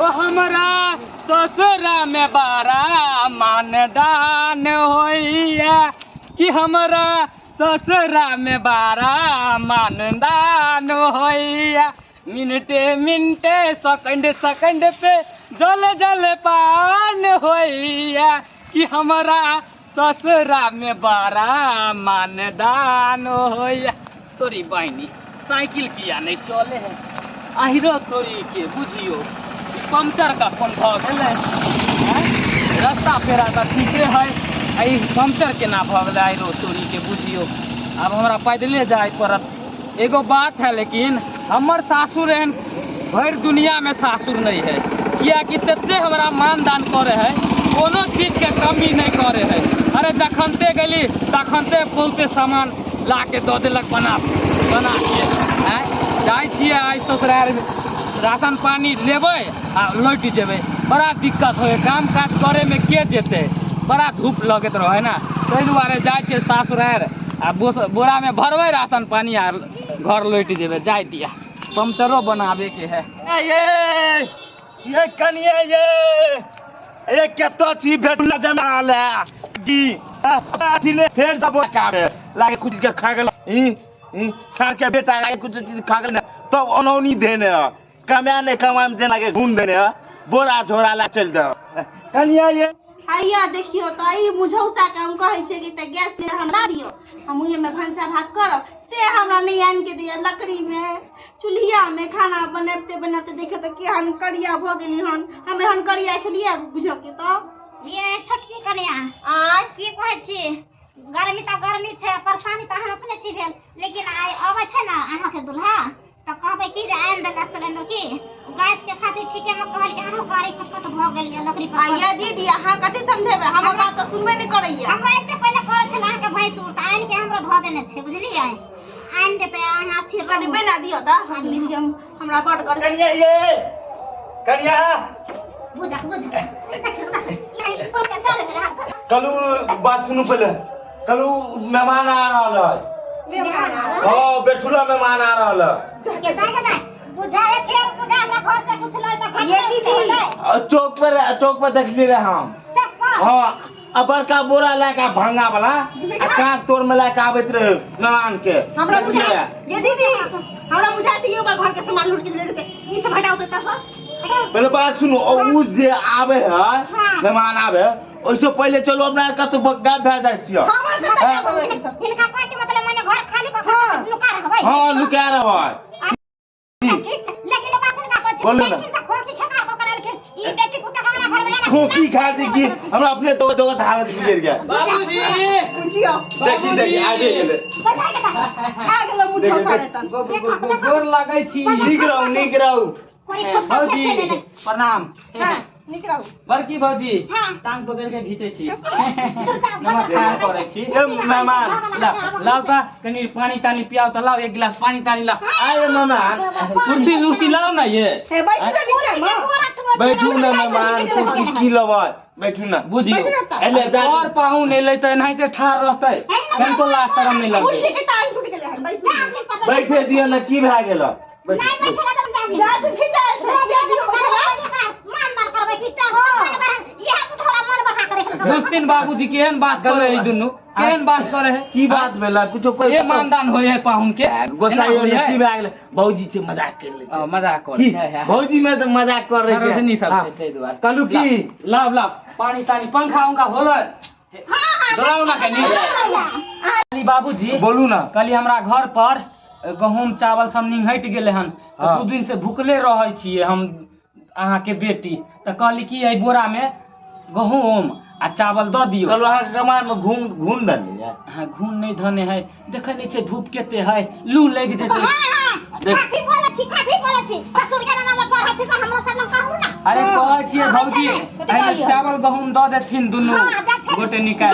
ओ हमरा ससुरा में बारा मानदान होइया कि हमरा ससुरा में बारा मानदान होइया मिनटे मिनटे सेकंड सेकंड पे जल जल पान होइया कि हमरा ससुरा में बारा मानदान होइया। तोरी बहनी साइकिल किया नहीं चले है आहिरो तोरी के बुझियो पंचर का फोन भ गेलै रास्ता पेरा तो ठीके है आई पंचर केना भ गेलै आहिरो तोरी के बुझियो अब हमरा पैदले जाए पड़त। एगो बात है लेकिन हमर सासुर एहन भर दुनिया में सासुर नहीं है किया कि तते हमरा मानदान करे है कोनो चीज के कमी नहीं करे है। अरे जखनते गली तखनते बहुते सामान ला के दो देलक बना के जाए छिए आई ससुराल राशन पानी लेबै आ लौट जेबै बड़ा दिक्कत हो काम काज करे में के जेते बड़ा धूप लगत रहे ना ताहि दुआरे जाए छिए ससुराल आ बोरा में भरबै राशन पानी आ घर लौट जेबै जाए दिया पंचरो बनावे के है। ये कनिया ये केतो छी भेटला जमा ले की अथिले फेर दबो काबे लागे कुछ के खा गेल सार के बेटा लागे कुछ चीज खा गेल तब अनौनी देने कमा ने कमा में देना के घूम देने बोरा झोरा ला चल दो कनिया ये आइया देखियो तो आई मुझौसा के हम कहै छै कि त गैस से हमरा दियो हम उहे में भंसा भात करब से हमरा नहीं आन के दिया लकड़ी में चूल्हिया में खाना बनैते बनाते देखियो तो केहन करिया भ गेली हन हमें हन करिया छलिए बुझो के तो ये छोटकी कन्या आज की कहै छी गर्मी त गर्मी छै परेशानी त हम अपने छी भेल लेकिन आइ आबै छै ना अहाँ के दुल्हा त कहबै कि जे आन देला सिलेंडर की गैस के खातिर ठीके में कहली अहाँ गाड़ी खटखट भ गेल या लकड़ी पर आइया दीदी अहाँ कथि समझेबे हम बात तो सुनबे नहीं करैया हमरा एकते पहले करे छै अहाँ के भैंस उठ आन के हमरा ध देने छै बुझलियै आन देते अहाँ स्थिर कनी बना दियो त हम लिसियम हमरा बड़ कर कनिया ये कनिया बुझा कलू बात सुनु पहले कलू मेहमान आ रहल है हां बेठुला मेहमान आ रहल है बुझाए खेर बुझा हमरा घर से कुछ लई त ये दीदी चौक पर देखली रहे हम हां अबर का बोरा लाका भांगा वाला आ काक तोड़ में लाका आबैत रहे मेहमान के हमरा बुझा ये दीदी हमरा बुझा छै ऊपर घर के सामान लूट के ले जेते ई सब हटाओ देता सब पहले बात सुनो उ जे आवे है मेहमान आवे ओइसे पहले चलो अपना कत गाय भे जाय छियो हमर त इनका कोई के मतलब माने घर खाली पर लुका रहबै हां लुका रहबै ठीक छै लेकिन बात का कुछ बोले ना खोकी ठका को करल के ई बेटी पुता का हमरा घर में ना खोकी खा दी की हमरा अपने दो हालत बिगड़ गया बाबूजी बुझियो देखी आगे गेले आ गेलो मुझो सारे तन गोर लागै छी निक रहू भौजी प्रणाम हां निक रहू बड़की भौजी टांग पकड़ के घीचे छी नमस्कार करै छी ए मेहमान लाओ ता कनी पानी तानी पियाओ त लाओ एक गिलास पानी तानी ला आए मेहमान कुर्सी लाओ ना ये हे बैठू ना नीचे में बैठू ना मेहमान कुर्सी की लबै बैठू ना बुझियो एले जा और पाहुन एलै त एनाहिते ठाड़ रहतै कनको ला शरम नहीं लगतै कुर्सी के टांग टूट गेलै बैठू बैठे दियो ना की भए गेल नहीं बैठेगा तो जा तू खिंचा से जा दियो बैठा मान मार करबै कि ता यह कुठोरा मन बका करे उस दिन बाबूजी केहन बात करे ई दुनु केहन बात करे है की बात भेला कुछो कोई ए मानदान होय है पाहुन के गोसाई ने की भए गेल भौजी से मजाक कर ले छै मजाक करे है भौजी में तो मजाक कर रहे है नहीं सब से तै दुआर कलू की लाओ पानी तानी पंखा उनका होलै डराओ ना कनी बाबूजी बोलू ना कल हमरा घर पर गहूम चावल सब निंघट गेले हन दू दिन से भूखले रहै छिए हम अहाँ के बेटी त कहली कि ए बोरा में गहूम आ चावल द दियो कल वहां के कमान में घून धने है हां घून नहीं धने है देखे नहीं छे धूप केते है लू लग जेते काठी बोले छी ससुर के नाम पर हछि त हमरा सब न कहू ना अरे कहै छिए भौजी चावल गहूम द देथिन दुनु गोटे निकाल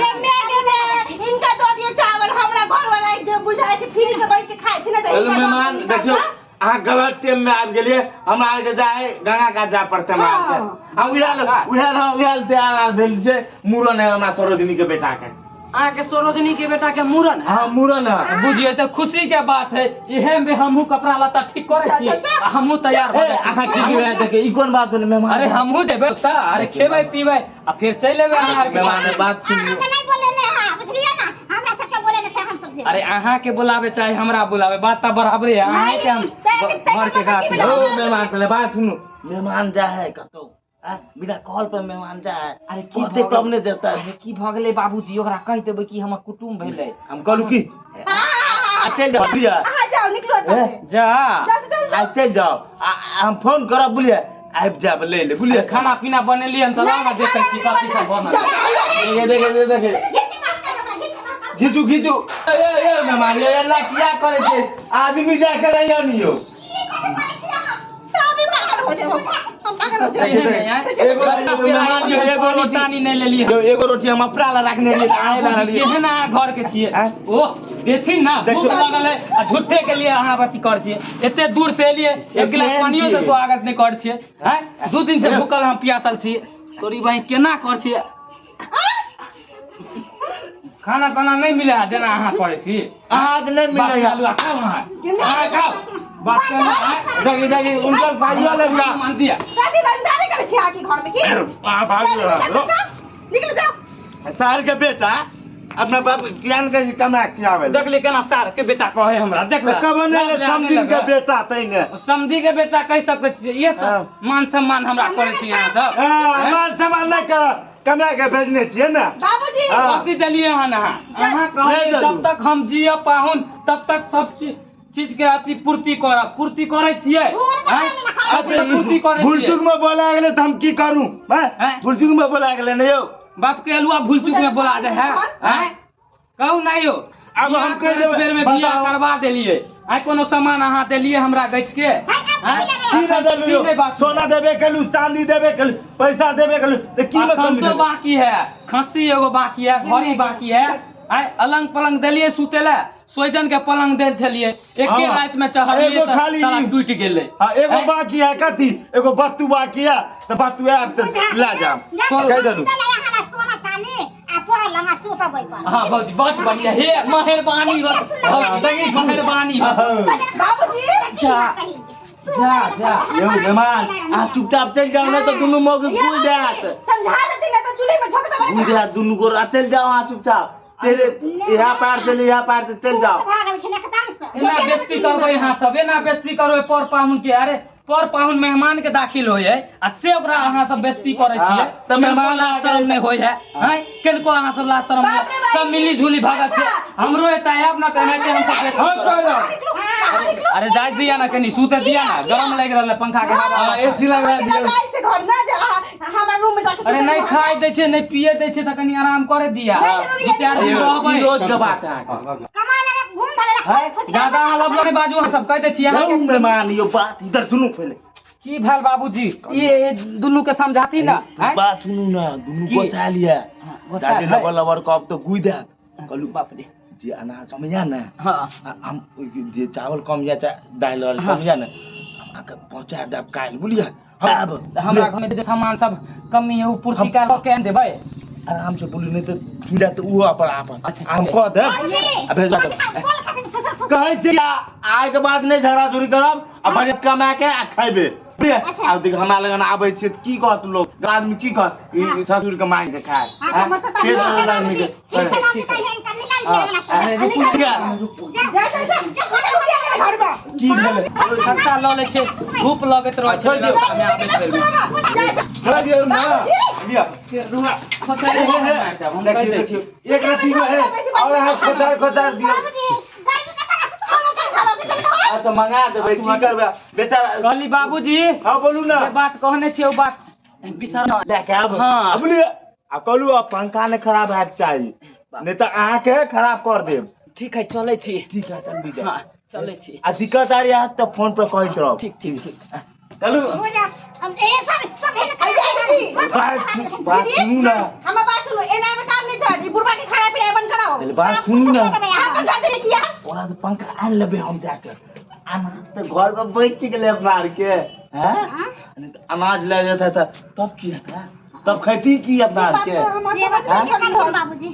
इनका दो दियो चावल हमरा घर वाला एक जो बुझाय छै फ्री के बैठ के खाय छै ना हेलो मेहमान देखियो अहाँ गलत टाइम में आबि गेलिए हमरा आगे जाए गंगा का जा पड़ते हम उहल तैयार भेल छै मूड़न है हमरा सरोजिनी के बेटा के आके सरोजनी के बेटा के मूरन है। हाँ मूरन है। बुझिए तो खुशी के बात है, इहे में हमहू कपड़ा लत्ता ठीक करे छियै, हमहू तैयार हो अहाँ की है देखे ई कोन बात भेलै मेहमान? अरे हमहू देबे त, अरे खेबै पीबै आ फिर चलि एबै अहाँ के मेहमान बात सुन लियो। नहीं बोले ने हां बुझलिए ना, हमरा सब के बोले ने से हम सब जे। अरे अहाँ के बुलावे चाहे हमरा बुलावे, बात त बराबर है। अहाँ के हम घर के गात ओ मेहमान पहले बात सुनो, मेहमान जा है कतो बिना कॉल पर मेहमान जा है। अरे की कहते तब ने देवता अरे की भ गेलै बाबूजी, ओकरा कहि देबै कि हमर कुटुम्ब भेलै। हम कहलू की चल जाओ बुलिया जाओ निकलो तो जा आ चल जाओ हम फोन करब बुलिया आबि जाब ले ले बुलिया। खाना पीना बनेलियै त ला ना देखै छी कथि सब बनल। ये देखे घिचू घिचू ए मेहमान ये ना क्या करे छे आदमी जा के रहियो नियो। सब पागल हो जाओ, हम पागल हो जाओ। एगो मेहमान के एगो रोटी रोटी नहीं लेलियै, एगो रोटी हम अपना ला रखने रहिए आए ला रहिए। केहन अहाँ घर के छियै? ओह देथिन ना भूख लगल है आ झूठे के लिए अहाँ अथी कर छियै। एते दूर से एलियै, एक गिलास पानियो से स्वागत नहीं कर छियै। हैं 2 दिन से भूखल हम प्यासल छियै, तोरी बहिन केना कर छियै? खाना ताना नहीं मिले है जेना अहाँ करे छी। आग नहीं मिलेगा आलू खाओ अहाँ खाओ बात कर देखी देखी उनका भाइयों लगला मान दिया। दादी रंगदारी करे छी आके घर में की? आ भाग रहा निकल जाओ। साल के बेटा अपना बाप ज्ञान के कमा किया आवे देख ले केना सार के बेटा कहे हमरा, देख ले कब ने समदिन के बेटा तैने समधी के बेटा कह सकै छियै। ये सब मान सम्मान हमरा करे छी अहाँ सब। मान सम्मान नहीं कर कमा के भेजने छिए ना बाबूजी कथी देलियै हन अहाँ कहलियै जब तक हम जिय पाहुन तब तक सब चीज के अति पूर्ति करब। पूर्ति करे छियै पूर्ति करे भूल छियै। चूक में बोला गेले त हम की करूं? भूल चूक में बोला गेले नहीं हो बाप के अलुआ भूल चूक में बोला दे है कहू नहीं हो। अब हम कह देबै बेर में बियाह करवा देलियै, आइ कोनो सामान अहाँ देलियै हमरा गछ के? की न देलू सोना देबे केलू चांदी देबे केलू पैसा देबे केलू त की में कमी तो बाकी है, खस्सी एगो बाकी है, घड़ी बाकी है। आइ अलंग पलंग देलियै सुते ले, सोजन के पलंग दे छलियै, एके रात में चढ़लियै त साला टूट गेलै। एगो बाकी है कथी एगो बत्तू बाकी है त बत्तू आब त ला जा कह देलू। सोना चांदी आ पोहा लंगा सूता बोल पर। हां बहुत बहुत बढ़िया हे मेहरबानी बहुत मेहरबानी बाबूजी जा जा जा यो मेहमान आ चुपचाप चल जाओ ना तो दोनों मौके कूद जात समझा देती ना तो चूल्हे में झोंक देबै। कूद जात दोनों को चल जाओ आ चुपचाप तेरे यहाँ पार से यहाँ पार से चल जाओ। एना बेइज्जती करबै अहाँ सब, एना बेइज्जती करबै पर पाहुन के। अरे पर पाहुन मेहमान के दाखिल होय है आ से ओकरा अहाँ सब बेइज्जती करे छियै त मेहमान लाज शरम नहीं होय है। हैं किनको अहाँ सब लाज शरम सब मिली जुली भगत छै। हमरो एता है अपना कहना के हम सब बेइज्जती। अरे जाय दिया ना कनी सूते दिया ना, गरम लग रहल पंखा के हवा। एसी लगा दियो से घर ना जा हमार रूम में जाके अरे नहीं खाए दै छै नहीं पिए दै छै त कनी आराम करे दिया। 2-4 दिन रहबै रोज के बात है कमाए लगा घूम धरे ज्यादा लब लगे बाजू हम सब कह दै छियै। जाओ मेहमान यो बात इधर सुनो पहले की भेल बाबूजी ये दुनू के समझाती ना बात सुनू ना दुनू गोसा लिया दादी लबर लबर कब तो गुई दे कहलू बाप रे जे अनाज कम या ना हां हम जे चावल कम या दाल और कम या ना आके पहुंचा देब काल बुलिया। अब हमरा घर में जे सामान सब कमी है उ पूर्ति कर के देबै आराम से बोली नहीं तो कीड़ा तो वो अपन हम कह दे भेजवा दे कहे छी आइ के बाद नहीं झगड़ा झुरी करब आ बजट कमा के आ खाइबे। अब देख हमरा लगन आबै छी की कहत लोग आदमी की कह ई ससुर के मांग के खाए के आदमी के अरे रुकू जा घर में की भेले खर्चा ल ले छै धूप लगैत रहै छै रास्ता में आबैत बेर छोड़ दियो ना लिया के रुआ खोचै हम कह दै छी एक रत्ती में है और है खोचार दियो। अच्छा मंगा देबै की करबे बेचारा कहली बाबूजी हां बोलू ना जे बात कहने छी ओ बात बिसर लेके आब हाँ। अब बोलिए आ कहलू अब पंखा ने खराब है चाहिए नहीं तो अहाँ के खराब कर देब। ठीक है चलै छी। ठीक है जल्दी जा हां चलै छी आ दिक्कत आ रही है तो फोन पर कहत रहो। ठीक ठीक ठीक चलू हो जा अब ए सब बात सुनू ना हम बात सुनो एना में काम नहीं चल बुढ़वा के खाना पीना बंद कराओ। पहले बात सुनू ना आप पंखा दे किया ओरा तो पंखा आन लेबे हम जाकर अनाज तो घर पर बेच गेले अपना आर के हैं नहीं तो अनाज ले जाता था तब की था तब खेती की अपना आर के बाबूजी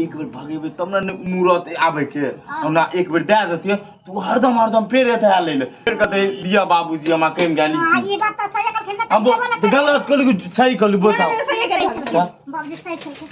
एक बेर भगेबे तब ना मूरत आवे के हमरा एक बेर दे देतिए तू हरदम पेड़ एते ले ले फिर कहते दिया बाबूजी हम कम गाली हां ये बात तो सही कहलखिन अब गलत कर सही कर बताओ सही कह बाबूजी सही कहलखिन